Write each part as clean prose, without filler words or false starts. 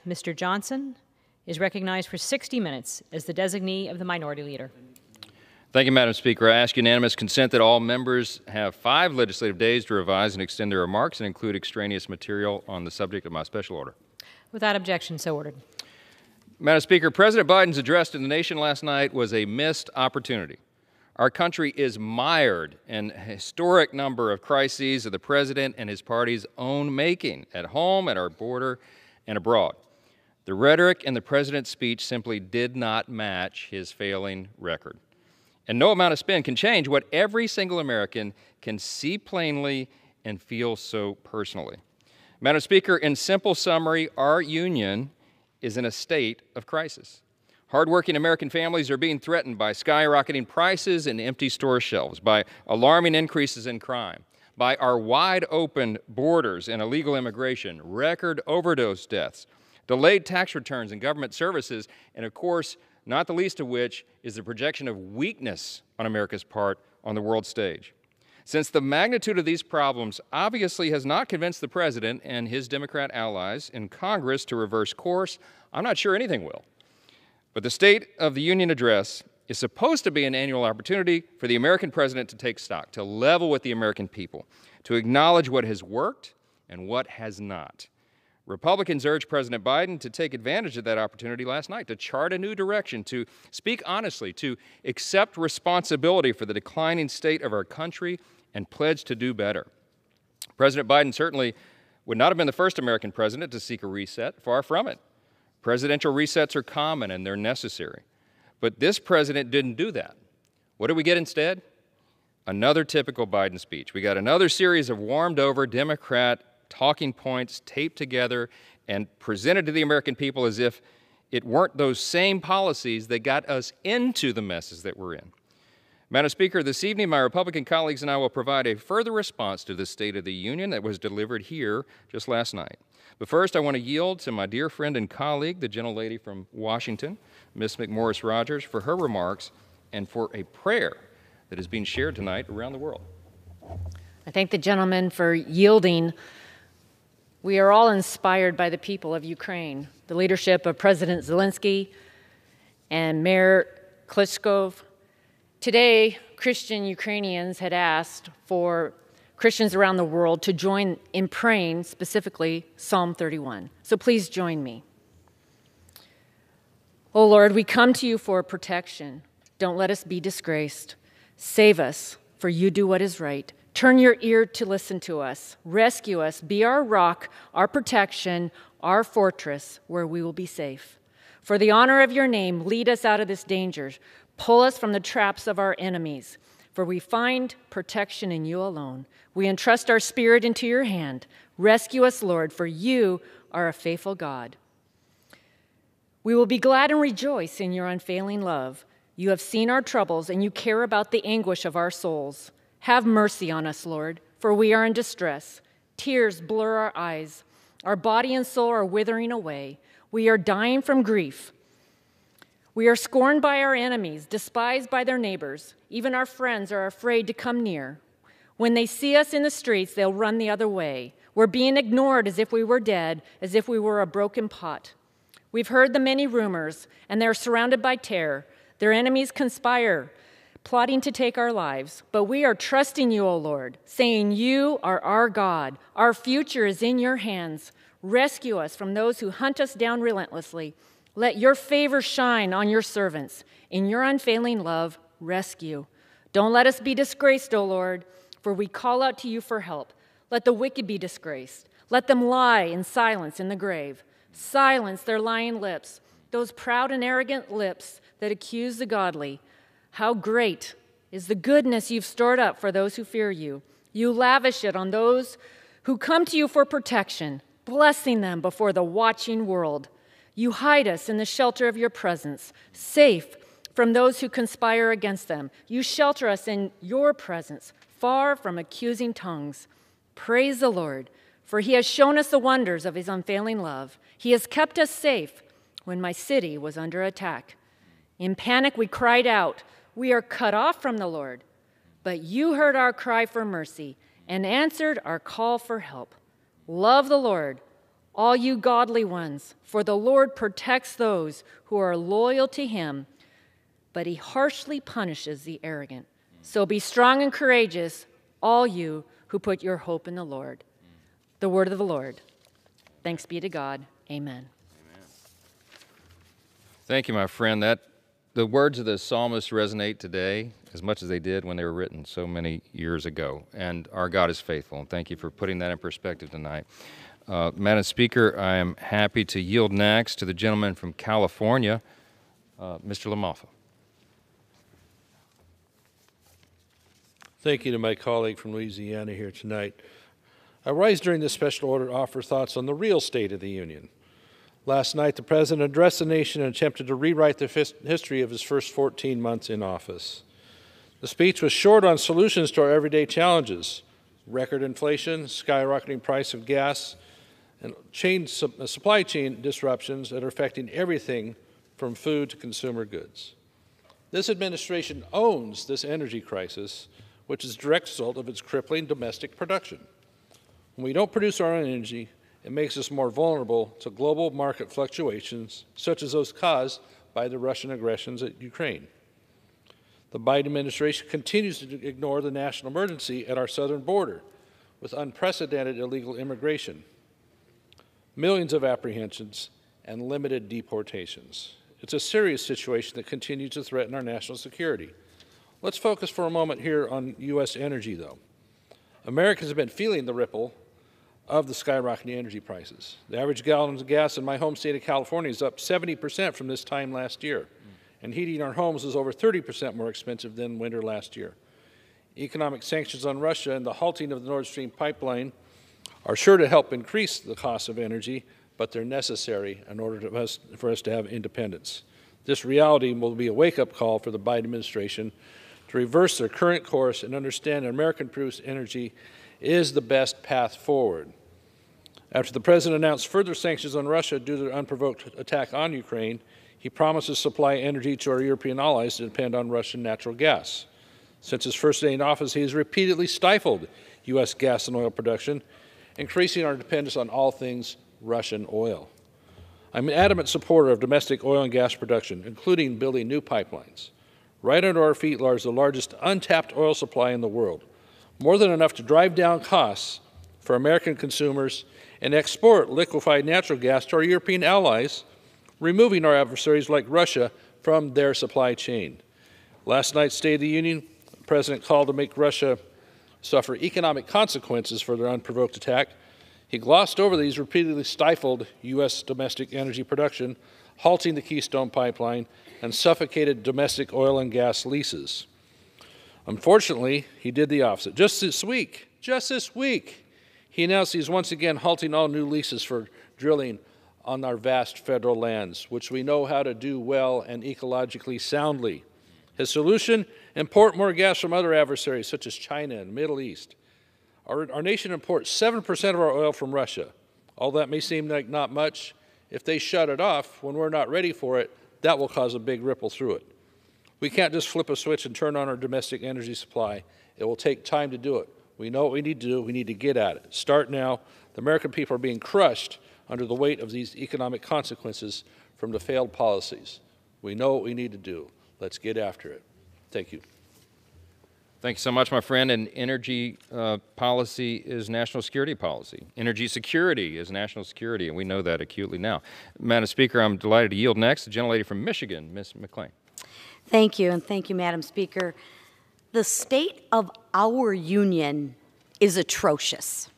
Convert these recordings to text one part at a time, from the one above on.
Mr. Johnson is recognized for 60 minutes as the designee of the Minority Leader. Thank you, Madam Speaker. I ask unanimous consent that all members have 5 legislative days to revise and extend their remarks and include extraneous material on the subject of my special order. Without objection, so ordered. Madam Speaker, President Biden's address to the nation last night was a missed opportunity. Our country is mired in a historic number of crises of the president and his party's own making, at home, at our border, and abroad. The rhetoric in the president's speech simply did not match his failing record. And no amount of spin can change what every single American can see plainly and feel so personally. Madam Speaker, in simple summary, our union is in a state of crisis. Hardworking American families are being threatened by skyrocketing prices and empty store shelves, by alarming increases in crime, by our wide open borders and illegal immigration, record overdose deaths, delayed tax returns and government services, and of course, not the least of which is the projection of weakness on America's part on the world stage. Since the magnitude of these problems obviously has not convinced the president and his Democrat allies in Congress to reverse course, I'm not sure anything will. But the State of the Union address is supposed to be an annual opportunity for the American president to take stock, to level with the American people, to acknowledge what has worked and what has not. Republicans urged President Biden to take advantage of that opportunity last night, to chart a new direction, to speak honestly, to accept responsibility for the declining state of our country and pledge to do better. President Biden certainly would not have been the first American president to seek a reset, far from it. Presidential resets are common and they're necessary. But this president didn't do that. What did we get instead? Another typical Biden speech. We got another series of warmed over Democrat talking points taped together and presented to the American people as if it weren't those same policies that got us into the messes that we're in. Madam Speaker, this evening my Republican colleagues and I will provide a further response to the State of the Union that was delivered here just last night. But first, I want to yield to my dear friend and colleague, the gentlelady from Washington, Ms. McMorris Rodgers, for her remarks and for a prayer that is being shared tonight around the world. I thank the gentleman for yielding. We are all inspired by the people of Ukraine, the leadership of President Zelensky and Mayor Klitschko. Today, Christian Ukrainians had asked for Christians around the world to join in praying, specifically Psalm 31. So please join me. Oh Lord, we come to you for protection. Don't let us be disgraced. Save us, for you do what is right. Turn your ear to listen to us. Rescue us. Be our rock, our protection, our fortress, where we will be safe. For the honor of your name, lead us out of this danger. Pull us from the traps of our enemies. For we find protection in you alone. We entrust our spirit into your hand. Rescue us, Lord, for you are a faithful God. We will be glad and rejoice in your unfailing love. You have seen our troubles, and you care about the anguish of our souls. Have mercy on us, Lord, for we are in distress. Tears blur our eyes. Our body and soul are withering away. We are dying from grief. We are scorned by our enemies, despised by their neighbors. Even our friends are afraid to come near. When they see us in the streets, they'll run the other way. We're being ignored as if we were dead, as if we were a broken pot. We've heard the many rumors, and they're surrounded by terror. Their enemies conspire, plotting to take our lives. But we are trusting you, O Lord, saying you are our God. Our future is in your hands. Rescue us from those who hunt us down relentlessly. Let your favor shine on your servants. In your unfailing love, rescue. Don't let us be disgraced, O Lord, for we call out to you for help. Let the wicked be disgraced. Let them lie in silence in the grave. Silence their lying lips, those proud and arrogant lips that accuse the godly. How great is the goodness you've stored up for those who fear you. You lavish it on those who come to you for protection, blessing them before the watching world. You hide us in the shelter of your presence, safe from those who conspire against them. You shelter us in your presence, far from accusing tongues. Praise the Lord, for he has shown us the wonders of his unfailing love. He has kept us safe when my city was under attack. In panic, we cried out, we are cut off from the Lord. But you heard our cry for mercy and answered our call for help. Love the Lord, all you godly ones, for the Lord protects those who are loyal to him, but he harshly punishes the arrogant. So be strong and courageous, all you who put your hope in the Lord. The word of the Lord. Thanks be to God. Amen. Thank you, my friend. The words of the psalmist resonate today as much as they did when they were written so many years ago. And our God is faithful. And thank you for putting that in perspective tonight. Madam Speaker, I am happy to yield next to the gentleman from California, Mr. LaMalfa. Thank you to my colleague from Louisiana here tonight. I rise during this special order to offer thoughts on the real state of the Union. Last night, the President addressed the nation and attempted to rewrite the history of his first 14 months in office. The speech was short on solutions to our everyday challenges: record inflation, skyrocketing price of gas, and supply chain disruptions that are affecting everything from food to consumer goods. This administration owns this energy crisis, which is a direct result of its crippling domestic production. When we don't produce our own energy, it makes us more vulnerable to global market fluctuations, such as those caused by the Russian aggressions at Ukraine. The Biden administration continues to ignore the national emergency at our southern border with unprecedented illegal immigration, millions of apprehensions, and limited deportations. It's a serious situation that continues to threaten our national security. Let's focus for a moment here on U.S. energy, though. Americans have been feeling the ripple of the skyrocketing energy prices. The average gallon of gas in my home state of California is up 70% from this time last year, and heating our homes is over 30% more expensive than winter last year. Economic sanctions on Russia and the halting of the Nord Stream pipeline are sure to help increase the cost of energy, but they're necessary in order for us to have independence. This reality will be a wake-up call for the Biden administration to reverse their current course and understand that American-produced energy is the best path forward. After the President announced further sanctions on Russia due to their unprovoked attack on Ukraine, he promised to supply energy to our European allies to depend on Russian natural gas. Since his first day in office, he has repeatedly stifled U.S. gas and oil production, increasing our dependence on all things Russian oil. I'm an adamant supporter of domestic oil and gas production, including building new pipelines. Right under our feet lies the largest untapped oil supply in the world, more than enough to drive down costs for American consumers and export liquefied natural gas to our European allies, removing our adversaries like Russia from their supply chain. Last night's State of the Union, the President called to make Russia suffer economic consequences for their unprovoked attack. He glossed over these, repeatedly stifled U.S. domestic energy production, halting the Keystone Pipeline, and suffocated domestic oil and gas leases. Unfortunately, he did the opposite. Just this week, he announced he's once again halting all new leases for drilling on our vast federal lands, which we know how to do well and ecologically soundly. His solution: import more gas from other adversaries such as China and the Middle East. Our nation imports 7% of our oil from Russia. All that may seem like not much. If they shut it off when we're not ready for it, that will cause a big ripple through it. We can't just flip a switch and turn on our domestic energy supply. It will take time to do it. We know what we need to do. We need to get at it. Start now. The American people are being crushed under the weight of these economic consequences from the failed policies. We know what we need to do. Let's get after it. Thank you. Thank you so much, my friend. And energy policy is national security policy. Energy security is national security, and we know that acutely now. Madam Speaker, I'm delighted to yield next to the gentlelady from Michigan, Ms. McClain. Thank you, and thank you, Madam Speaker. The state of our union is atrocious.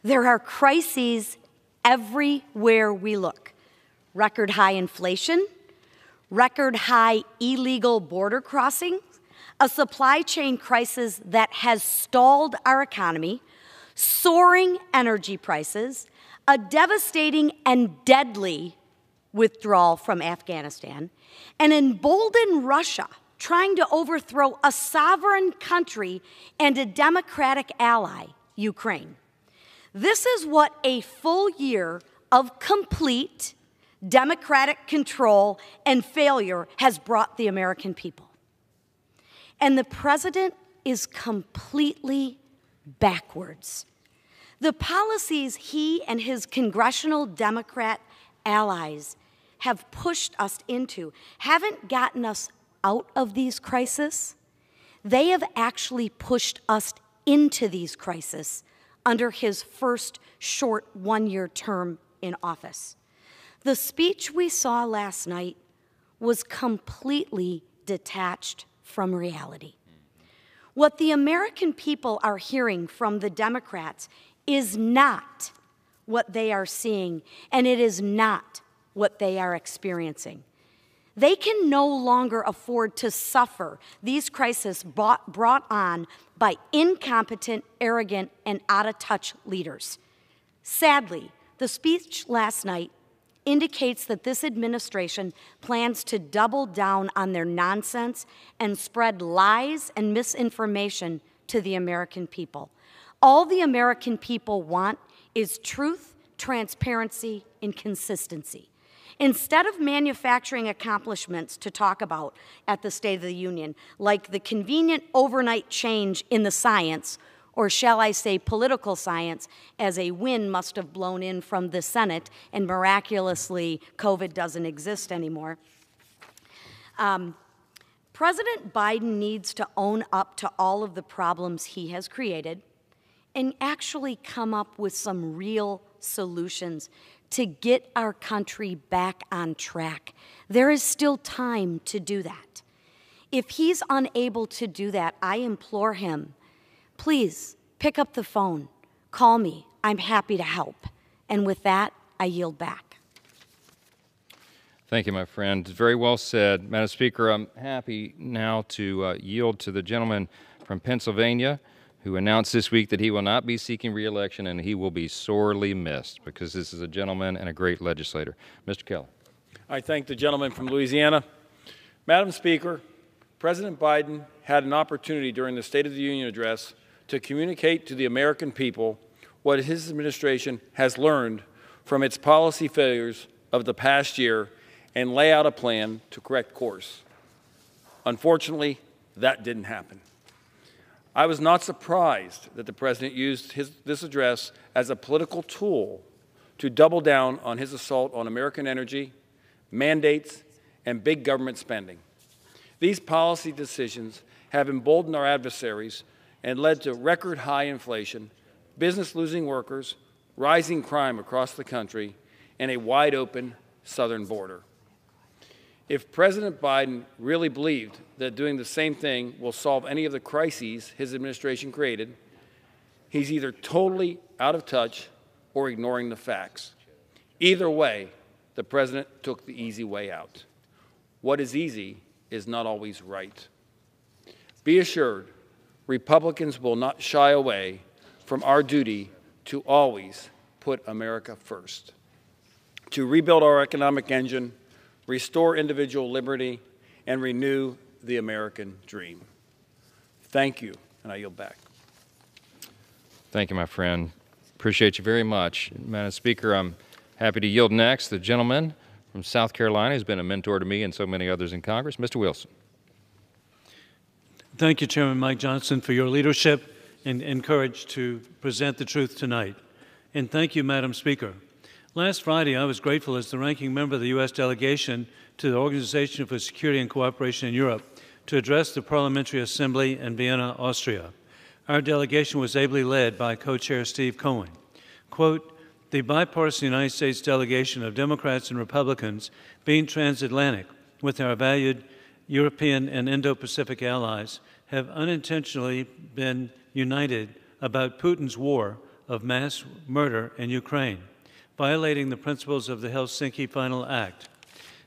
There are crises everywhere we look. Record high inflation, record high illegal border crossings, a supply chain crisis that has stalled our economy, soaring energy prices, a devastating and deadly withdrawal from Afghanistan, and emboldened Russia trying to overthrow a sovereign country and a democratic ally, Ukraine. This is what a full year of complete democratic control and failure has brought the American people. And the president is completely backwards. The policies he and his congressional Democrat allies have pushed us into haven't gotten us out of these crises. They have actually pushed us into these crises under his first short one-year term in office. The speech we saw last night was completely detached from reality. What the American people are hearing from the Democrats is not what they are seeing, and it is not what they are experiencing. They can no longer afford to suffer these crises brought on by incompetent, arrogant, and out-of-touch leaders. Sadly, the speech last night indicates that this administration plans to double down on their nonsense and spread lies and misinformation to the American people. All the American people want is truth, transparency, and consistency. Instead of manufacturing accomplishments to talk about at the State of the Union, like the convenient overnight change in the science, or shall I say political science, as a wind must have blown in from the Senate and miraculously COVID doesn't exist anymore, President Biden needs to own up to all of the problems he has created and actually come up with some real solutions to get our country back on track. There is still time to do that. If he's unable to do that, I implore him, please pick up the phone, call me. I'm happy to help. And with that, I yield back. Thank you, my friend. Very well said. Madam Speaker, I'm happy now to yield to the gentleman from Pennsylvania who announced this week that he will not be seeking re-election and he will be sorely missed because this is a gentleman and a great legislator. Mr. Kelly. I thank the gentleman from Louisiana. Madam Speaker, President Biden had an opportunity during the State of the Union address to communicate to the American people what his administration has learned from its policy failures of the past year and lay out a plan to correct course. Unfortunately, that didn't happen. I was not surprised that the President used this address as a political tool to double down on his assault on American energy, mandates, and big government spending. These policy decisions have emboldened our adversaries and led to record high inflation, business losing workers, rising crime across the country, and a wide open southern border. If President Biden really believed that doing the same thing will solve any of the crises his administration created, he's either totally out of touch or ignoring the facts. Either way, the President took the easy way out. What is easy is not always right. Be assured, Republicans will not shy away from our duty to always put America first, to rebuild our economic engine, restore individual liberty, and renew the American dream. Thank you, and I yield back. Thank you, my friend. Appreciate you very much. Madam Speaker, I'm happy to yield next the gentleman from South Carolina who's been a mentor to me and so many others in Congress, Mr. Wilson. Thank you, Chairman Mike Johnson, for your leadership and courage to present the truth tonight. And thank you, Madam Speaker. Last Friday, I was grateful as the ranking member of the U.S. delegation to the Organization for Security and Cooperation in Europe to address the Parliamentary Assembly in Vienna, Austria. Our delegation was ably led by co-chair Steve Cohen. Quote, the bipartisan United States delegation of Democrats and Republicans, being transatlantic with our valued European and Indo-Pacific allies, have unintentionally been united about Putin's war of mass murder in Ukraine, violating the principles of the Helsinki Final Act.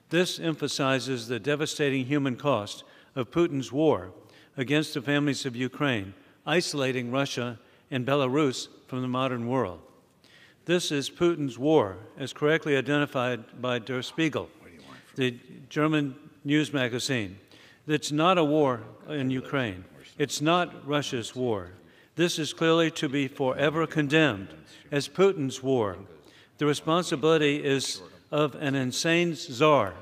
This emphasizes the devastating human cost of Putin's war against the families of Ukraine, isolating Russia and Belarus from the modern world. This is Putin's war, as correctly identified by Der Spiegel, the German news magazine. It's not a war in Ukraine. It's not Russia's war. This is clearly to be forever condemned as Putin's war. The responsibility is of an insane czar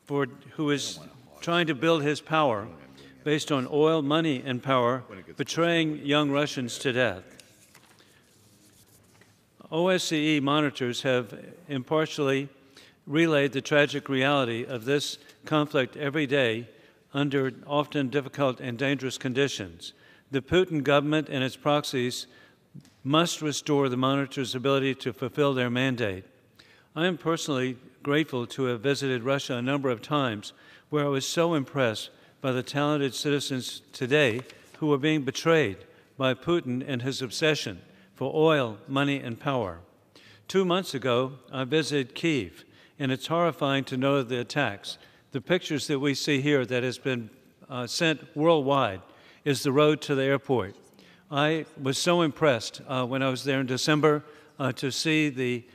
who is trying to build his power based on oil, money, and power, betraying young Russians to death. OSCE monitors have impartially relayed the tragic reality of this conflict every day under often difficult and dangerous conditions. The Putin government and its proxies must restore the monitors' ability to fulfill their mandate. I am personally grateful to have visited Russia a number of times, where I was so impressed by the talented citizens today who are being betrayed by Putin and his obsession for oil, money, and power. 2 months ago, I visited Kyiv, and it's horrifying to know the attacks. The pictures that we see here that has been sent worldwide is the road to the airport. I was so impressed when I was there in December to see the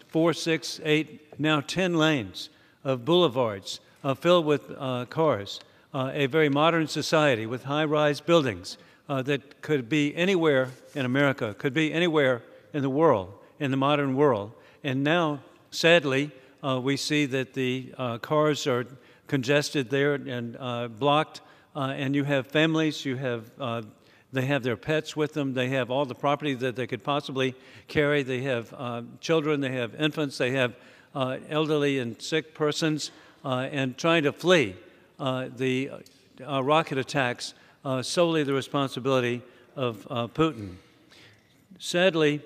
4, 6, 8, now 10 lanes of boulevards filled with cars, a very modern society with high-rise buildings that could be anywhere in America, could be anywhere in the world, in the modern world. And now, sadly, we see that the cars are congested there and blocked, and you have families, they have their pets with them, they have all the property that they could possibly carry, they have children, they have infants, they have elderly and sick persons, and trying to flee the rocket attacks, solely the responsibility of Putin. Sadly,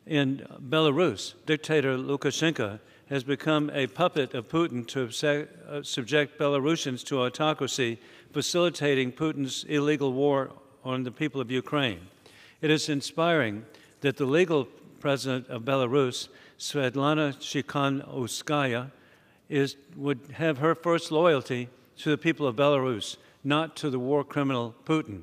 in Belarus, dictator Lukashenko has become a puppet of Putin to subject Belarusians to autocracy, facilitating Putin's illegal war on the people of Ukraine. It is inspiring that the legal president of Belarus, Svetlana Tsikhanouskaya, would have her first loyalty to the people of Belarus, not to the war criminal Putin.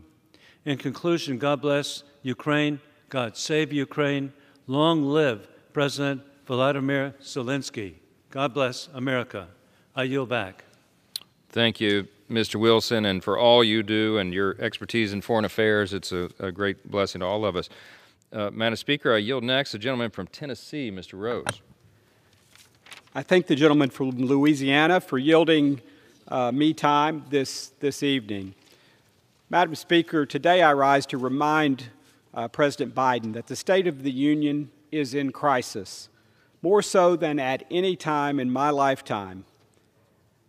In conclusion, God bless Ukraine, God save Ukraine, long live President Volodymyr Zelensky. God bless America. I yield back. Thank you, Mr. Wilson, and for all you do and your expertise in foreign affairs. It's a great blessing to all of us. Madam Speaker, I yield next. The gentleman from Tennessee, Mr. Rose. I thank the gentleman from Louisiana for yielding me time this evening. Madam Speaker, today I rise to remind President Biden that the State of the Union is in crisis, more so than at any time in my lifetime.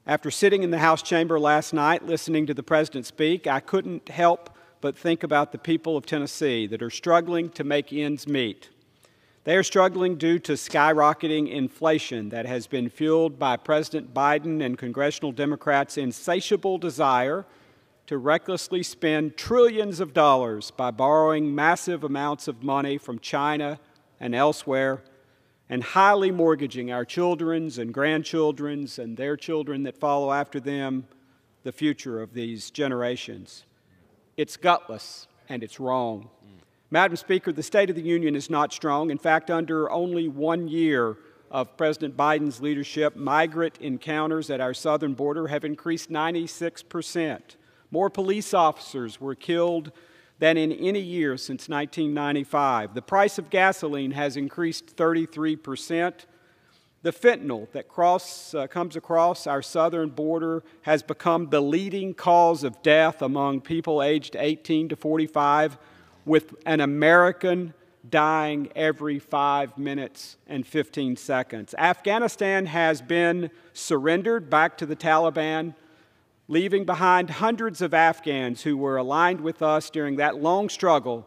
After sitting in the House chamber last night listening to the President speak, I couldn't help but think about the people of Tennessee that are struggling to make ends meet. They are struggling due to skyrocketing inflation that has been fueled by President Biden and congressional Democrats' insatiable desire to recklessly spend trillions of dollars by borrowing massive amounts of money from China and elsewhere, and highly mortgaging our children's and grandchildren's and their children that follow after them, the future of these generations. It's gutless and it's wrong. Madam Speaker, the State of the Union is not strong. In fact, under only 1 year of President Biden's leadership, migrant encounters at our southern border have increased 96%. More police officers were killed than in any year since 1995. The price of gasoline has increased 33%. The fentanyl that comes across our southern border has become the leading cause of death among people aged 18 to 45, with an American dying every 5 minutes and 15 seconds. Afghanistan has been surrendered back to the Taliban, leaving behind hundreds of Afghans who were aligned with us during that long struggle,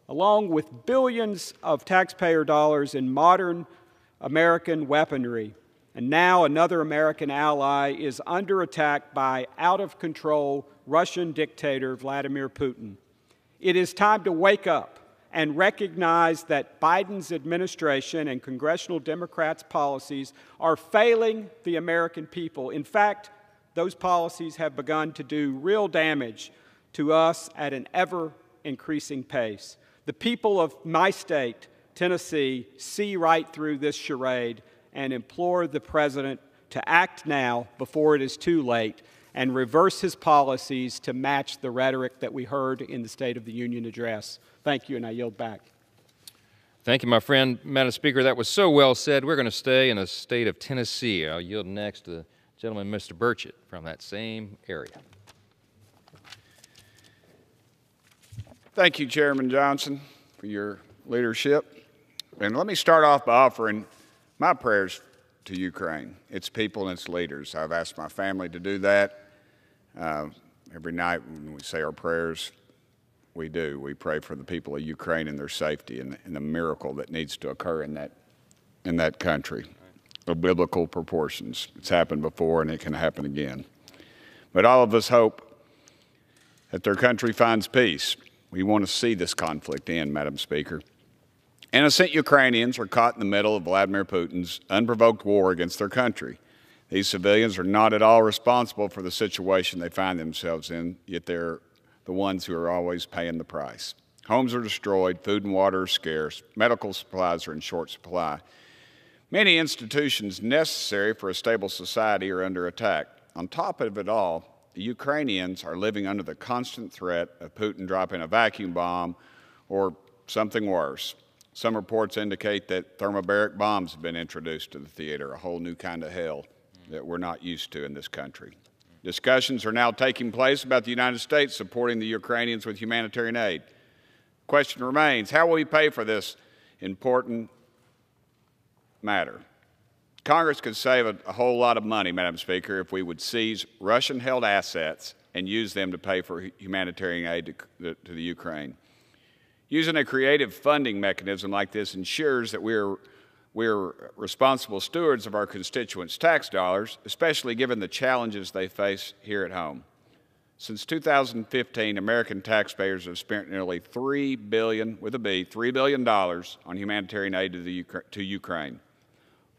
along with billions of taxpayer dollars in modern American weaponry. And now another American ally is under attack by out-of-control Russian dictator Vladimir Putin. It is time to wake up and recognize that Biden's administration and congressional Democrats' policies are failing the American people. In fact, those policies have begun to do real damage to us at an ever-increasing pace. The people of my state, Tennessee, see right through this charade and implore the President to act now before it is too late and reverse his policies to match the rhetoric that we heard in the State of the Union address. Thank you, and I yield back. Thank you, my friend. Madam Speaker, that was so well said. We're going to stay in the state of Tennessee. I'll yield next to the gentleman, Mr. Burchett, from that same area. Thank you, Chairman Johnson, for your leadership. And let me start off by offering my prayers to Ukraine, its people and its leaders. I've asked my family to do that. Every night when we say our prayers, we do. We pray for the people of Ukraine and their safety and the miracle that needs to occur in that country of biblical proportions. It's happened before and it can happen again. But all of us hope that their country finds peace. We want to see this conflict end, Madam Speaker. Innocent Ukrainians are caught in the middle of Vladimir Putin's unprovoked war against their country. These civilians are not at all responsible for the situation they find themselves in, yet they're the ones who are always paying the price. Homes are destroyed, food and water are scarce, medical supplies are in short supply. Many institutions necessary for a stable society are under attack. On top of it all, the Ukrainians are living under the constant threat of Putin dropping a vacuum bomb or something worse. Some reports indicate that thermobaric bombs have been introduced to the theater, a whole new kind of hell that we're not used to in this country. Discussions are now taking place about the United States supporting the Ukrainians with humanitarian aid. The question remains, how will we pay for this important matter? Congress could save a whole lot of money, Madam Speaker, if we would seize Russian-held assets and use them to pay for humanitarian aid to the Ukraine. Using a creative funding mechanism like this ensures that we're responsible stewards of our constituents' tax dollars, especially given the challenges they face here at home. Since 2015, American taxpayers have spent nearly $3 billion, with a B, $3 billion on humanitarian aid to Ukraine.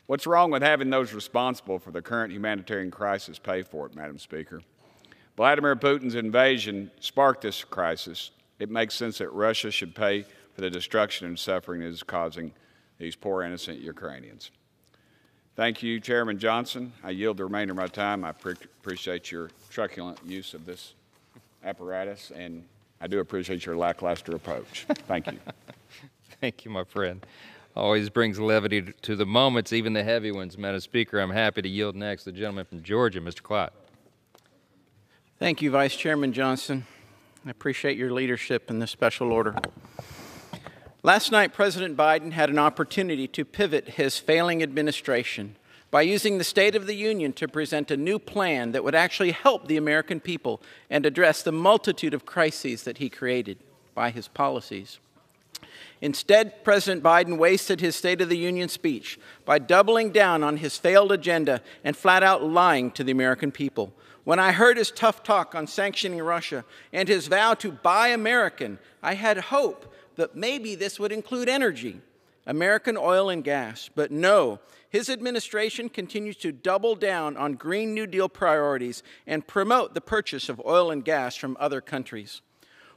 What's wrong with having those responsible for the current humanitarian crisis pay for it, Madam Speaker? Vladimir Putin's invasion sparked this crisis. It makes sense that Russia should pay for the destruction and suffering it is causing these poor, innocent Ukrainians. Thank you, Chairman Johnson. I yield the remainder of my time. I appreciate your truculent use of this apparatus, and I do appreciate your lackluster approach. Thank you. Thank you, my friend. Always brings levity to the moments, even the heavy ones. Madam Speaker, I'm happy to yield next to the gentleman from Georgia, Mr. Clott. Thank you, Vice Chairman Johnson. I appreciate your leadership in this special order. Last night, President Biden had an opportunity to pivot his failing administration by using the State of the Union to present a new plan that would actually help the American people and address the multitude of crises that he created by his policies. Instead, President Biden wasted his State of the Union speech by doubling down on his failed agenda and flat out lying to the American people. When I heard his tough talk on sanctioning Russia and his vow to buy American, I had hope that maybe this would include energy, American oil and gas. But no, his administration continues to double down on Green New Deal priorities and promote the purchase of oil and gas from other countries.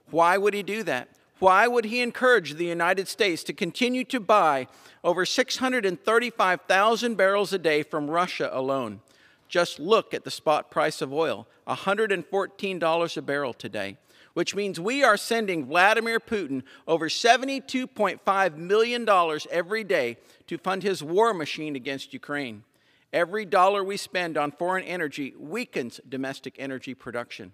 Why would he do that? Why would he encourage the United States to continue to buy over 635,000 barrels a day from Russia alone? Just look at the spot price of oil, $114 a barrel today, which means we are sending Vladimir Putin over $72.5 million every day to fund his war machine against Ukraine. Every dollar we spend on foreign energy weakens domestic energy production.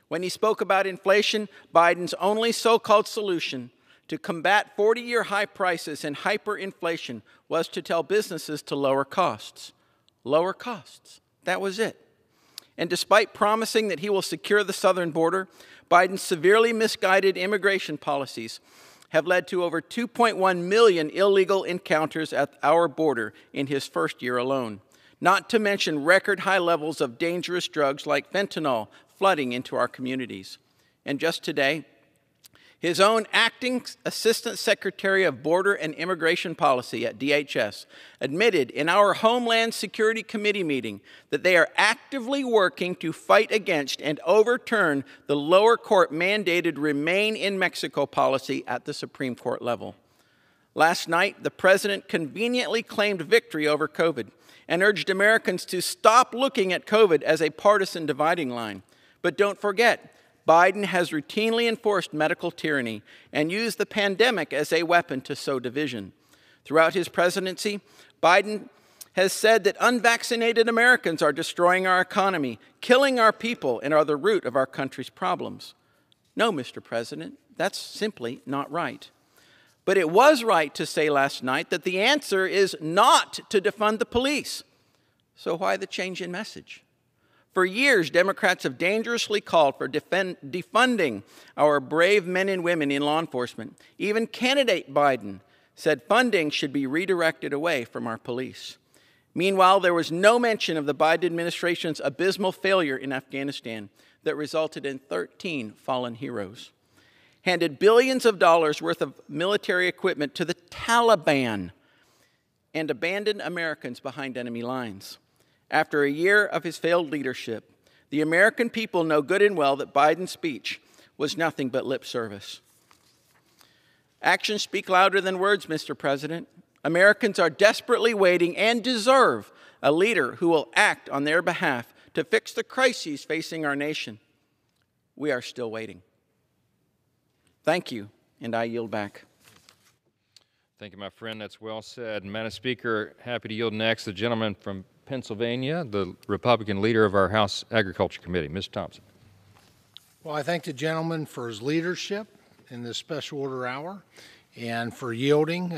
When he spoke about inflation, Biden's only so-called solution to combat 40-year high prices and hyperinflation was to tell businesses to lower costs. Lower costs. That was it. And despite promising that he will secure the southern border, Biden's severely misguided immigration policies have led to over 2.1 million illegal encounters at our border in his first year alone, not to mention record high levels of dangerous drugs like fentanyl flooding into our communities. And just today, his own acting Assistant Secretary of Border and Immigration Policy at DHS admitted in our Homeland Security Committee meeting that they are actively working to fight against and overturn the lower court mandated Remain in Mexico policy at the Supreme Court level. Last night, the president conveniently claimed victory over COVID and urged Americans to stop looking at COVID as a partisan dividing line. But don't forget, Biden has routinely enforced medical tyranny and used the pandemic as a weapon to sow division. Throughout his presidency, Biden has said that unvaccinated Americans are destroying our economy, killing our people, and are the root of our country's problems. No, Mr. President, that's simply not right. But it was right to say last night that the answer is not to defund the police. So why the change in message? For years, Democrats have dangerously called for defunding our brave men and women in law enforcement. Even candidate Biden said funding should be redirected away from our police. Meanwhile, there was no mention of the Biden administration's abysmal failure in Afghanistan that resulted in 13 fallen heroes. Handed billions of dollars worth of military equipment to the Taliban, and abandoned Americans behind enemy lines. After a year of his failed leadership, the American people know good and well that Biden's speech was nothing but lip service. Actions speak louder than words, Mr. President. Americans are desperately waiting and deserve a leader who will act on their behalf to fix the crises facing our nation. We are still waiting. Thank you, and I yield back. Thank you, my friend. That's well said. Madam Speaker, happy to yield next the gentleman from Pennsylvania, the Republican leader of our House Agriculture Committee, Mr. Thompson. Well, I thank the gentleman for his leadership in this special order hour and for yielding.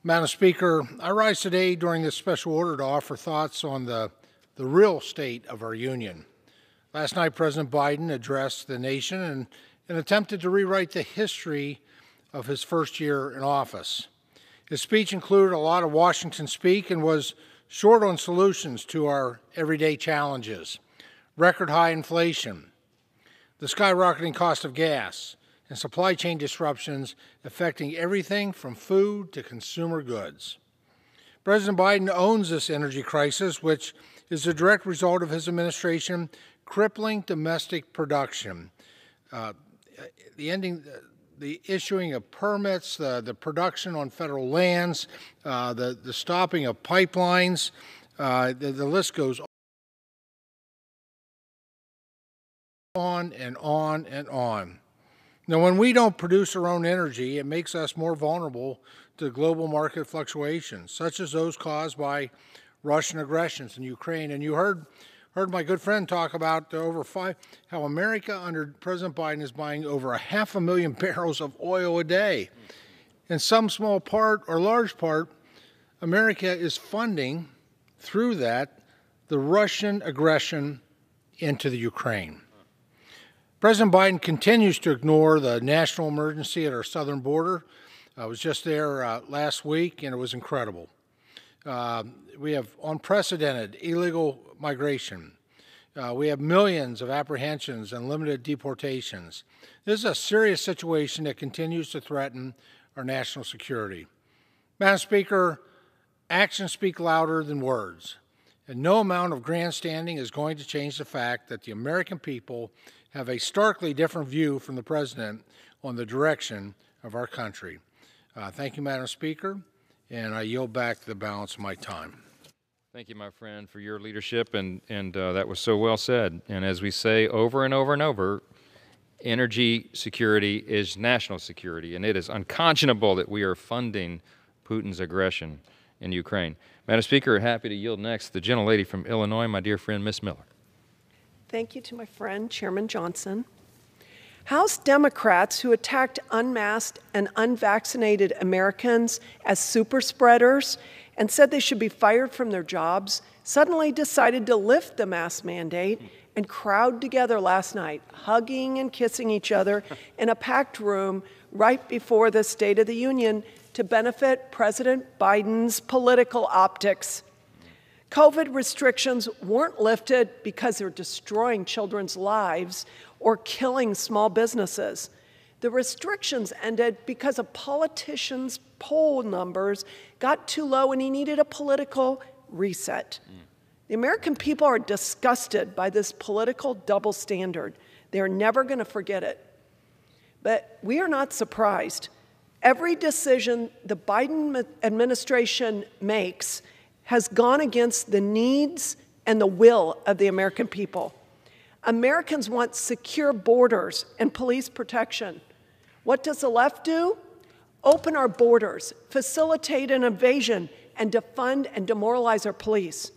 Madam Speaker, I rise today during this special order to offer thoughts on the real state of our union. Last night, President Biden addressed the nation and attempted to rewrite the history of his first year in office. His speech included a lot of Washington speak and was short on solutions to our everyday challenges: record high inflation, the skyrocketing cost of gas, and supply chain disruptions affecting everything from food to consumer goods. President Biden owns this energy crisis, which is a direct result of his administration crippling domestic production, the issuing of permits, the production on federal lands, the stopping of pipelines, the list goes on and on and on. Now, when we don't produce our own energy, it makes us more vulnerable to global market fluctuations, such as those caused by Russian aggressions in Ukraine. And you heard my good friend talk about how America under President Biden is buying over 500,000 barrels of oil a day. In some small part or large part, America is funding through that the Russian aggression into the Ukraine. President Biden continues to ignore the national emergency at our southern border. I was just there last week, and it was incredible. We have unprecedented illegal migration. We have millions of apprehensions and limited deportations. This is a serious situation that continues to threaten our national security. Madam Speaker, actions speak louder than words, and no amount of grandstanding is going to change the fact that the American people have a starkly different view from the President on the direction of our country. Thank you, Madam Speaker, and I yield back the balance of my time. Thank you, my friend, for your leadership, and that was so well said. And as we say over and over and over, energy security is national security, and it is unconscionable that we are funding Putin's aggression in Ukraine. Madam Speaker, happy to yield next the gentlelady from Illinois, my dear friend, Ms. Miller. Thank you to my friend, Chairman Johnson. House Democrats who attacked unmasked and unvaccinated Americans as super spreaders and said they should be fired from their jobs suddenly decided to lift the mask mandate and crowd together last night, hugging and kissing each other in a packed room right before the State of the Union to benefit President Biden's political optics. COVID restrictions weren't lifted because they're destroying children's lives or killing small businesses. The restrictions ended because a politician's poll numbers got too low and he needed a political reset. The American people are disgusted by this political double standard. They're never going to forget it. But we are not surprised. Every decision the Biden administration makes has gone against the needs and the will of the American people. Americans want secure borders and police protection. What does the left do? Open our borders, facilitate an invasion, and defund and demoralize our police.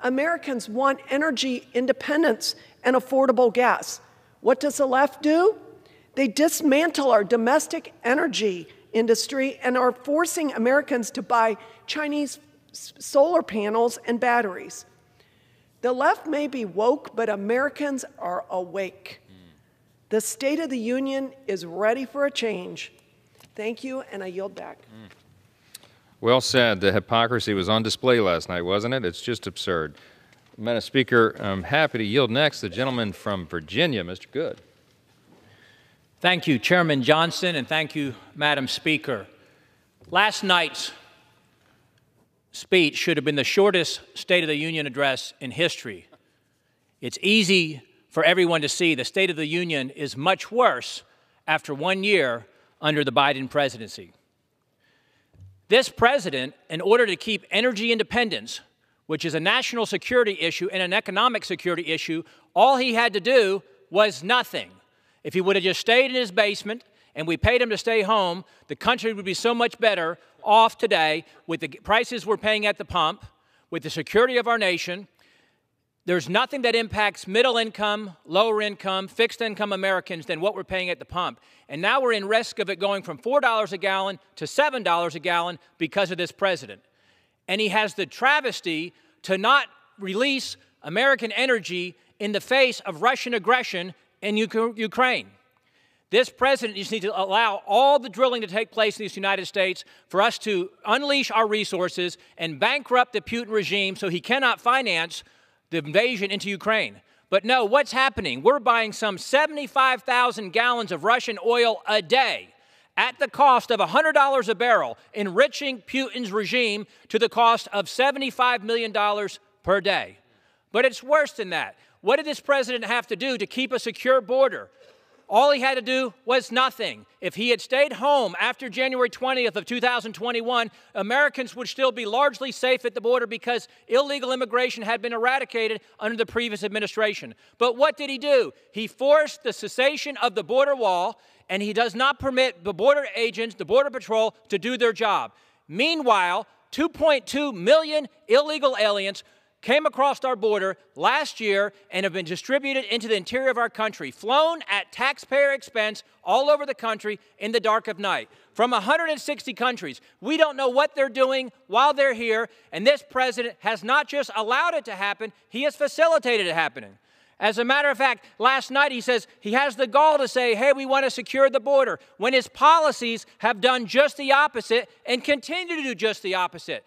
Americans want energy independence and affordable gas. What does the left do? They dismantle our domestic energy industry and are forcing Americans to buy Chinese solar panels and batteries. The left may be woke, but Americans are awake. The State of the Union is ready for a change. Thank you, and I yield back. Well said. The hypocrisy was on display last night, wasn't it? It's just absurd. Madam Speaker, I'm happy to yield next the gentleman from Virginia, Mr. Good. Thank you, Chairman Johnson, and thank you, Madam Speaker. Last night's speech should have been the shortest State of the Union address in history. It's easy for everyone to see the State of the Union is much worse after 1 year under the Biden presidency. This president, in order to keep energy independence, which is a national security issue and an economic security issue, all he had to do was nothing. If he would have just stayed in his basement and we paid him to stay home, the country would be so much better off today with the prices we're paying at the pump, with the security of our nation. There's nothing that impacts middle income, lower income, fixed income Americans than what we're paying at the pump. And now we're in risk of it going from $4 a gallon to $7 a gallon because of this president. And he has the travesty to not release American energy in the face of Russian aggression in Ukraine. This president just needs to allow all the drilling to take place in these United States for us to unleash our resources and bankrupt the Putin regime so he cannot finance the invasion into Ukraine. But no, what's happening? We're buying some 75,000 gallons of Russian oil a day at the cost of $100 a barrel, enriching Putin's regime to the cost of $75 million per day. But it's worse than that. What did this president have to do to keep a secure border? All he had to do was nothing. If he had stayed home after January 20th of 2021, Americans would still be largely safe at the border because illegal immigration had been eradicated under the previous administration. But what did he do? He forced the cessation of the border wall, and he does not permit the border agents, the Border Patrol, to do their job. Meanwhile, 2.2 million illegal aliens came across our border last year and have been distributed into the interior of our country, flown at taxpayer expense all over the country in the dark of night. From 160 countries. We don't know what they're doing while they're here, and this president has not just allowed it to happen, he has facilitated it happening. As a matter of fact, last night he says he has the gall to say, hey, we want to secure the border, when his policies have done just the opposite and continue to do just the opposite.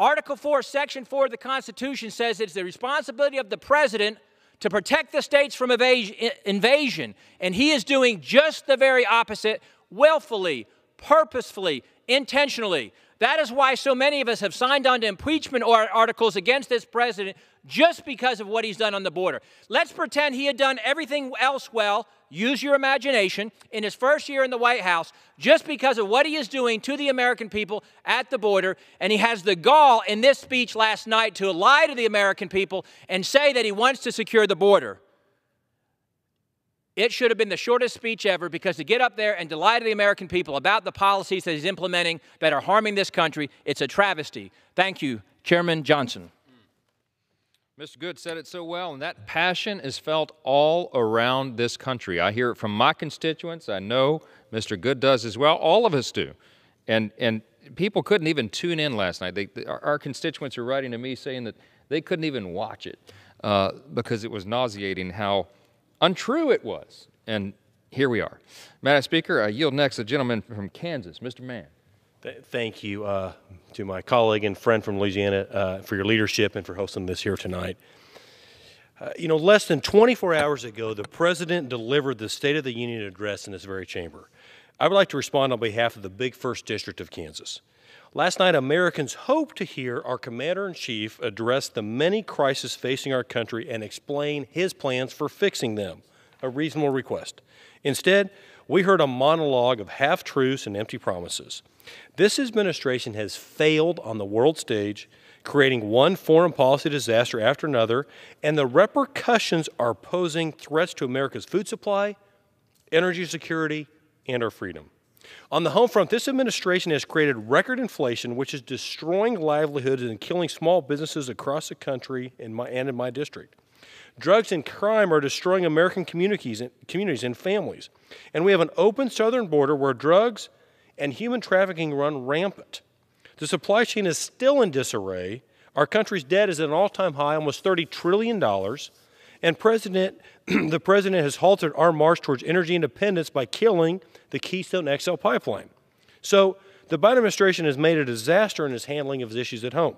Article 4, Section 4 of the Constitution says it's the responsibility of the president to protect the states from invasion, and he is doing just the very opposite, willfully, purposefully, intentionally. That is why so many of us have signed on to impeachment articles against this president just because of what he's done on the border. Let's pretend he had done everything else well, use your imagination, in his first year in the White House, just because of what he is doing to the American people at the border, and he has the gall in this speech last night to lie to the American people and say that he wants to secure the border. It should have been the shortest speech ever, because to get up there and to lie to the American people about the policies that he's implementing that are harming this country, it's a travesty. Thank you, Chairman Johnson. Mr. Good said it so well, and that passion is felt all around this country. I hear it from my constituents. I know Mr. Good does as well. All of us do. And people couldn't even tune in last night. Our constituents are writing to me saying that they couldn't even watch it because it was nauseating how untrue it was. And here we are. Madam Speaker, I yield next to the gentleman from Kansas, Mr. Mann. Thank you to my colleague and friend from Louisiana for your leadership and for hosting this here tonight. Less than 24 hours ago, the President delivered the State of the Union address in this very chamber. I would like to respond on behalf of the big 1st District of Kansas. Last night, Americans hoped to hear our Commander-in-Chief address the many crises facing our country and explain his plans for fixing them, a reasonable request. Instead, we heard a monologue of half-truths and empty promises. This administration has failed on the world stage, creating one foreign policy disaster after another, and the repercussions are posing threats to America's food supply, energy security, and our freedom. On the home front, this administration has created record inflation, which is destroying livelihoods and killing small businesses across the country and in my district. Drugs and crime are destroying American communities and families. And we have an open southern border where drugs and human trafficking run rampant. The supply chain is still in disarray. Our country's debt is at an all-time high, almost $30 trillion, and the president has halted our march towards energy independence by killing the Keystone XL pipeline. So the Biden administration has made a disaster in its handling of its issues at home.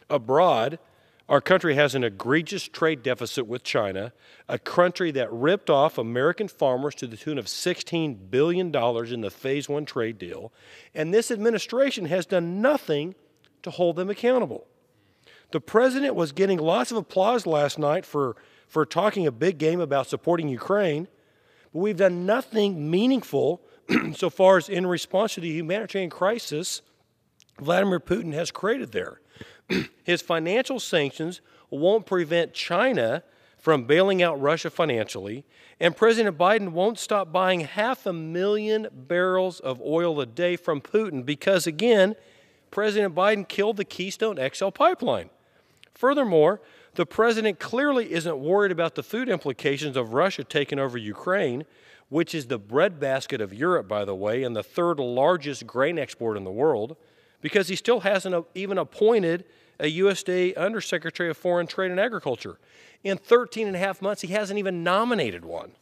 Abroad, our country has an egregious trade deficit with China, a country that ripped off American farmers to the tune of $16 billion in the Phase 1 trade deal, and this administration has done nothing to hold them accountable. The president was getting lots of applause last night for talking a big game about supporting Ukraine, but we've done nothing meaningful so far as in response to the humanitarian crisis Vladimir Putin has created there. His financial sanctions won't prevent China from bailing out Russia financially, and President Biden won't stop buying 500,000 barrels of oil a day from Putin because, again, President Biden killed the Keystone XL pipeline. Furthermore, the president clearly isn't worried about the food implications of Russia taking over Ukraine, which is the breadbasket of Europe, by the way, and the third largest grain export in the world, because he still hasn't even appointed a USDA Undersecretary of Foreign Trade and Agriculture. In 13 and a half months, he hasn't even nominated one.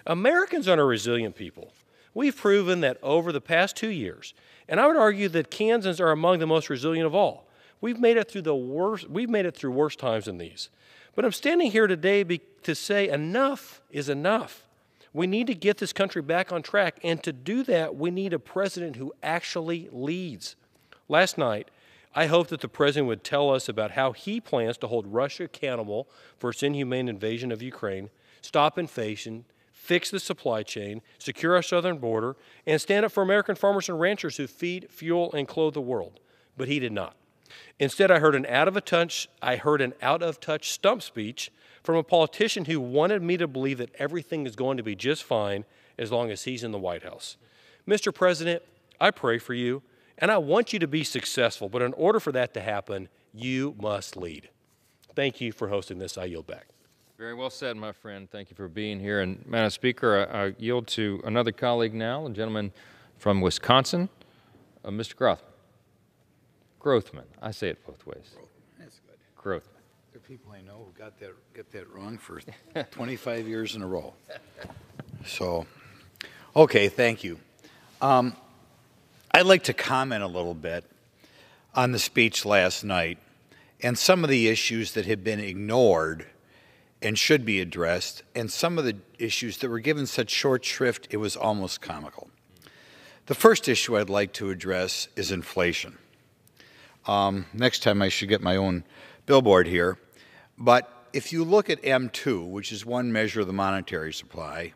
Americans are a resilient people. We've proven that over the past 2 years, and I would argue that Kansans are among the most resilient of all. We've made it through worse times than these. But I'm standing here today to say enough is enough. We need to get this country back on track, and to do that, we need a president who actually leads. Last night, I hope that the president would tell us about how he plans to hold Russia accountable for its inhumane invasion of Ukraine, stop inflation, fix the supply chain, secure our southern border, and stand up for American farmers and ranchers who feed, fuel, and clothe the world. But he did not. Instead, I heard an out-of-touch stump speech from a politician who wanted me to believe that everything is going to be just fine as long as he's in the White House. Mr. President, I pray for you, and I want you to be successful, but in order for that to happen, you must lead. Thank you for hosting this. I yield back. Very well said, my friend. Thank you for being here. And, Madam Speaker, I yield to another colleague now, a gentleman from Wisconsin, Mr. Grothman. I say it both ways. That's good. Grothman. There are people I know who get that wrong for 25 years in a row. So, okay, thank you. I'd like to comment a little bit on the speech last night and some of the issues that have been ignored and should be addressed, and some of the issues that were given such short shrift it was almost comical. The first issue I'd like to address is inflation. Next time I should get my own billboard here. But if you look at M2, which is one measure of the monetary supply,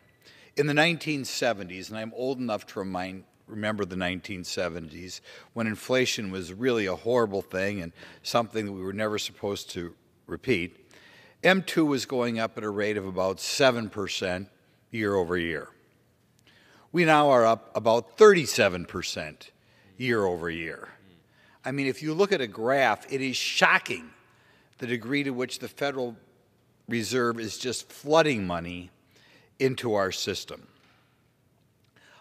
in the 1970s, and I'm old enough to remember the 1970s, when inflation was really a horrible thing and something that we were never supposed to repeat, M2 was going up at a rate of about 7% year over year. We now are up about 37% year over year. I mean, if you look at a graph, it is shocking the degree to which the Federal Reserve is just flooding money into our system.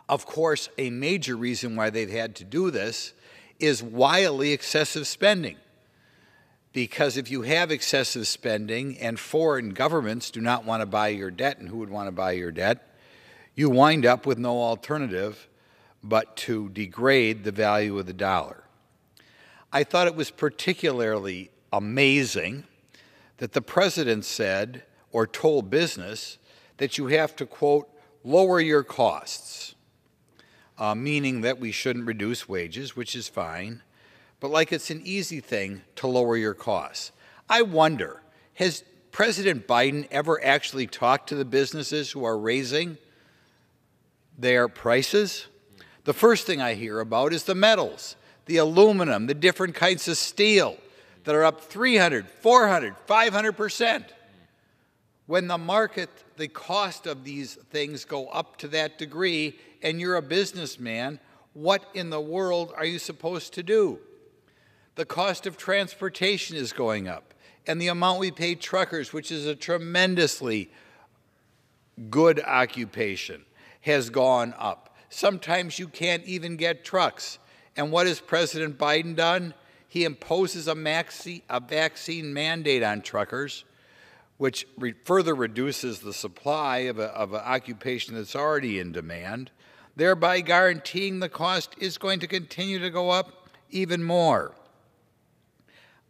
Of course, a major reason why they've had to do this is wildly excessive spending. Because if you have excessive spending and foreign governments do not want to buy your debt, and who would want to buy your debt, you wind up with no alternative but to degrade the value of the dollar. I thought it was particularly amazing that the president said or told business that you have to, quote, lower your costs, meaning that we shouldn't reduce wages, which is fine, but like it's an easy thing to lower your costs. I wonder, has President Biden ever actually talked to the businesses who are raising their prices? The first thing I hear about is the metals, the aluminum, the different kinds of steel that are up 300, 400, 500%. When the market, the cost of these things go up to that degree, and you're a businessman, what in the world are you supposed to do? The cost of transportation is going up, and the amount we pay truckers, which is a tremendously good occupation, has gone up. Sometimes you can't even get trucks. And what has President Biden done? He imposes a vaccine mandate on truckers, which further reduces the supply of an occupation that's already in demand, thereby guaranteeing the cost is going to continue to go up even more.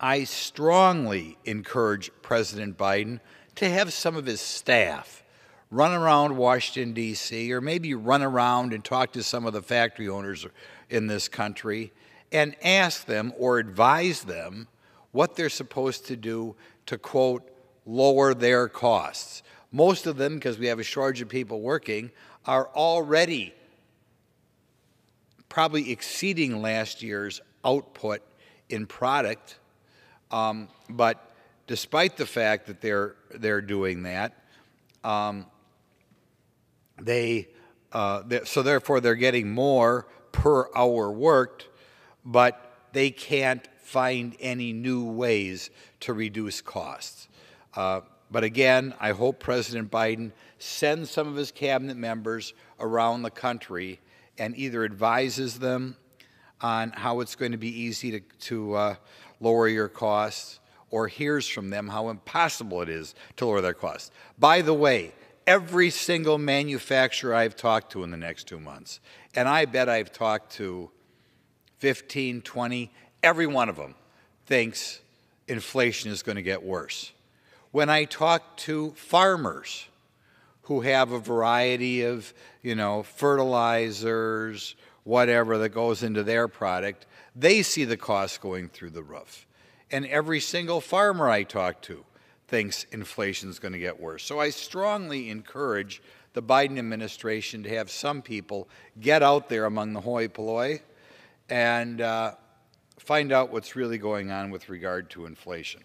I strongly encourage President Biden to have some of his staff run around Washington, D.C., or maybe run around and talk to some of the factory owners in this country and ask them or advise them what they're supposed to do to, quote, lower their costs. Most of them, because we have a shortage of people working, are already probably exceeding last year's output in product. But despite the fact that they're doing that, so therefore they're getting more per hour worked, but they can't find any new ways to reduce costs. But again, I hope President Biden sends some of his cabinet members around the country and either advises them on how it's going to be easy to lower your costs, or hears from them how impossible it is to lower their costs. By the way, every single manufacturer I've talked to in the next 2 months, and I bet I've talked to 15, 20, every one of them thinks inflation is going to get worse. When I talk to farmers who have a variety of, fertilizers, whatever that goes into their product, they see the costs going through the roof. And every single farmer I talk to thinks inflation is going to get worse. So I strongly encourage the Biden administration to have some people get out there among the hoi polloi and find out what's really going on with regard to inflation.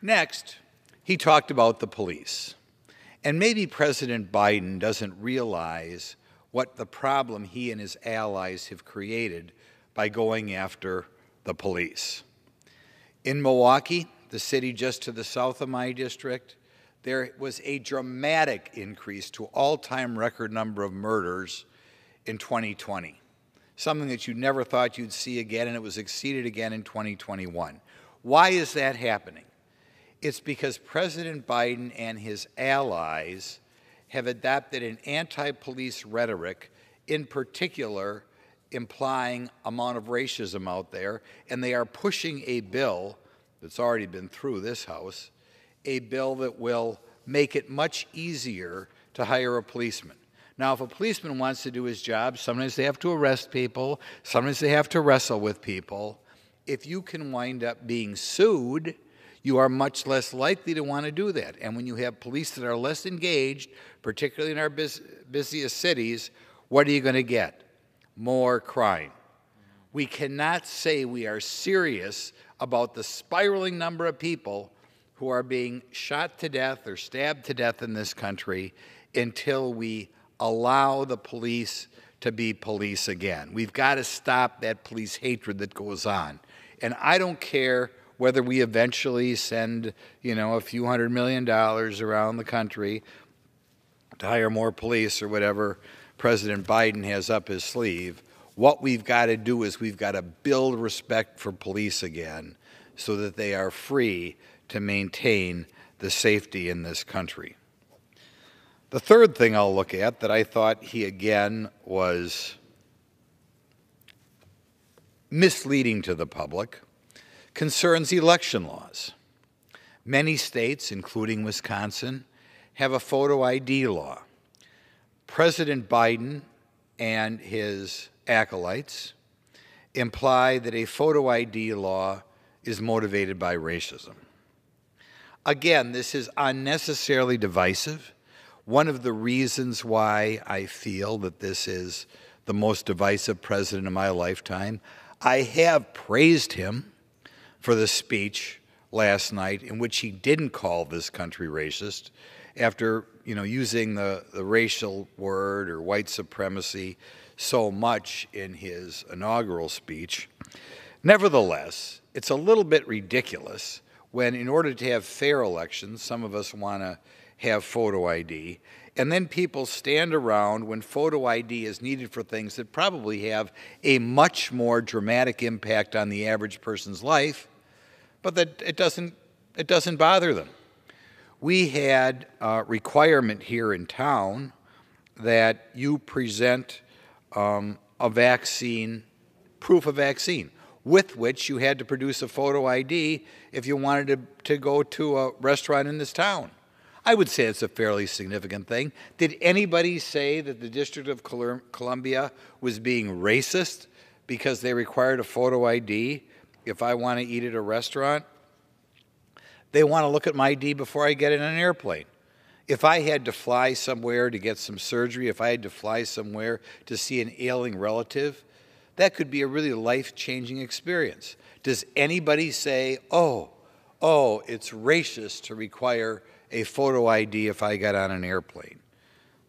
Next, he talked about the police. And maybe President Biden doesn't realize what the problem he and his allies have created by going after the police. In Milwaukee, the city just to the south of my district, there was a dramatic increase to all-time record number of murders in 2020, something that you never thought you'd see again, and it was exceeded again in 2021. Why is that happening? It's because President Biden and his allies have adopted an anti-police rhetoric, in particular implying amount of racism out there, and they are pushing a bill that's already been through this House, a bill that will make it much easier to hire a policeman. Now, if a policeman wants to do his job, sometimes they have to arrest people, sometimes they have to wrestle with people. If you can wind up being sued, you are much less likely to want to do that. And when you have police that are less engaged, particularly in our busiest cities, what are you going to get? More crime. We cannot say we are serious about the spiraling number of people who are being shot to death or stabbed to death in this country until we allow the police to be police again. We've got to stop that police hatred that goes on. And I don't care whether we eventually send, a few $100 million around the country to hire more police or whatever President Biden has up his sleeve. What we've got to do is we've got to build respect for police again so that they are free to maintain the safety in this country. The third thing I'll look at that I thought he again was misleading to the public concerns election laws. Many states, including Wisconsin, have a photo ID law. President Biden and his acolytes imply that a photo ID law is motivated by racism. Again, this is unnecessarily divisive. One of the reasons why I feel that this is the most divisive president of my lifetime, I have praised him for the speech last night in which he didn't call this country racist after, using the racial word or white supremacy so much in his inaugural speech. Nevertheless, it's a little bit ridiculous when, in order to have fair elections, some of us want to have photo ID, and then people stand around when photo ID is needed for things that probably have a much more dramatic impact on the average person's life, but that it doesn't bother them. We had a requirement here in town that you present a vaccine, proof of vaccine, with which you had to produce a photo ID if you wanted to go to a restaurant in this town. I would say it's a fairly significant thing. Did anybody say that the District of Columbia was being racist because they required a photo ID if I want to eat at a restaurant? They want to look at my ID before I get in an airplane. If I had to fly somewhere to get some surgery, if I had to fly somewhere to see an ailing relative, that could be a really life-changing experience. Does anybody say, oh, it's racist to require a photo ID if I got on an airplane?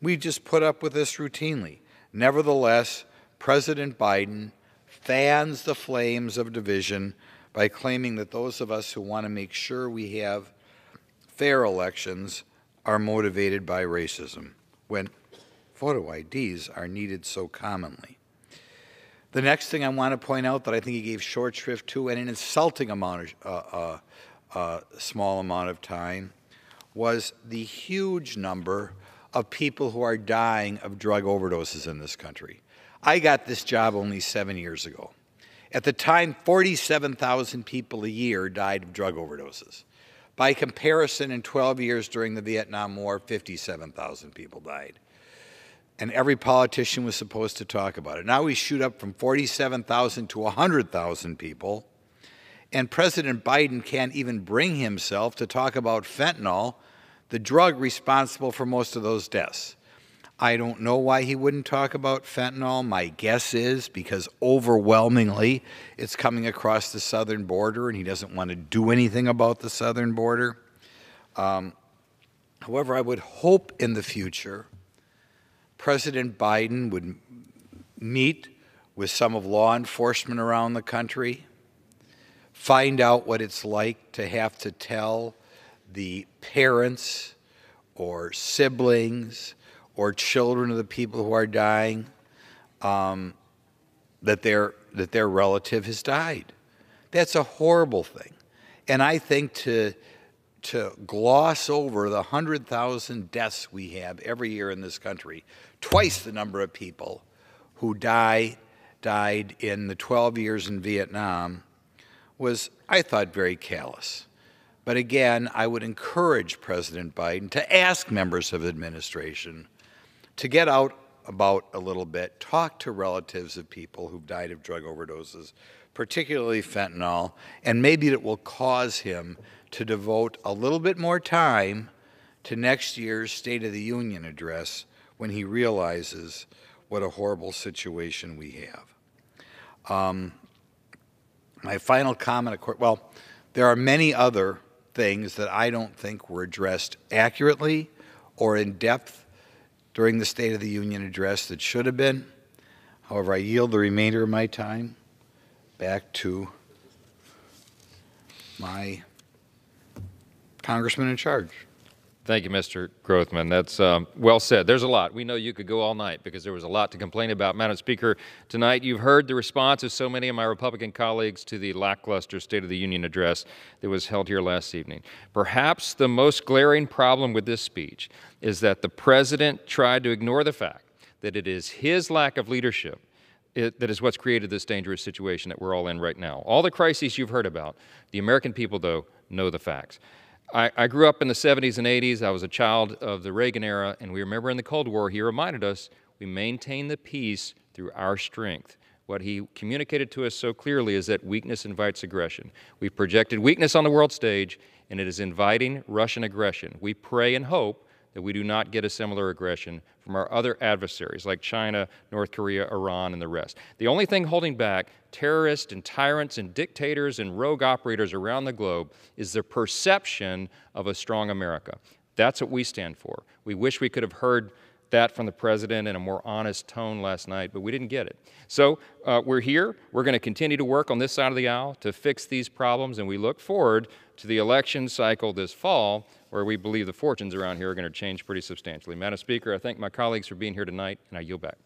We just put up with this routinely. Nevertheless, President Biden fans the flames of division by claiming that those of us who want to make sure we have fair elections are motivated by racism, when photo IDs are needed so commonly. The next thing I want to point out that I think he gave short shrift to, and an insulting amount small amount of time, was the huge number of people who are dying of drug overdoses in this country. I got this job only 7 years ago. At the time, 47,000 people a year died of drug overdoses. By comparison, in 12 years during the Vietnam War, 57,000 people died. And every politician was supposed to talk about it. Now we shoot up from 47,000 to 100,000 people, and President Biden can't even bring himself to talk about fentanyl, the drug responsible for most of those deaths. I don't know why he wouldn't talk about fentanyl. My guess is because overwhelmingly it's coming across the southern border and he doesn't want to do anything about the southern border. However, I would hope in the future President Biden would meet with some of law enforcement around the country, find out what it's like to have to tell the parents or siblings or children of the people who are dying that their relative has died. That's a horrible thing. And I think to gloss over the 100,000 deaths we have every year in this country, twice the number of people who died in the 12 years in Vietnam, was, I thought, very callous. But again, I would encourage President Biden to ask members of the administration to get out about a little bit, talk to relatives of people who've died of drug overdoses, particularly fentanyl, and maybe it will cause him to devote a little bit more time to next year's State of the Union address when he realizes what a horrible situation we have. My final comment, well, there are many other things that I don't think were addressed accurately or in depth during the State of the Union address that should have been. However, I yield the remainder of my time back to my congressman in charge. Thank you, Mr. Grothman. That's well said. There's a lot. We know you could go all night because there was a lot to complain about. Madam Speaker, tonight you've heard the response of so many of my Republican colleagues to the lackluster State of the Union address that was held here last evening. Perhaps the most glaring problem with this speech is that the President tried to ignore the fact that it is his lack of leadership that is what's created this dangerous situation that we're all in right now. All the crises you've heard about, the American people, though, know the facts. I grew up in the 70s and 80s. I was a child of the Reagan era, and we remember in the Cold War, he reminded us we maintain the peace through our strength. What he communicated to us so clearly is that weakness invites aggression. We've projected weakness on the world stage, and it is inviting Russian aggression. We pray and hope that we do not get a similar aggression from our other adversaries like China, North Korea, Iran, and the rest. The only thing holding back terrorists and tyrants and dictators and rogue operators around the globe is the perception of a strong America. That's what we stand for. We wish we could have heard that from the President in a more honest tone last night, but we didn't get it. So we're here. We're going to continue to work on this side of the aisle to fix these problems, and we look forward to the election cycle this fall, where we believe the fortunes around here are going to change pretty substantially. Madam Speaker, I thank my colleagues for being here tonight, and I yield back.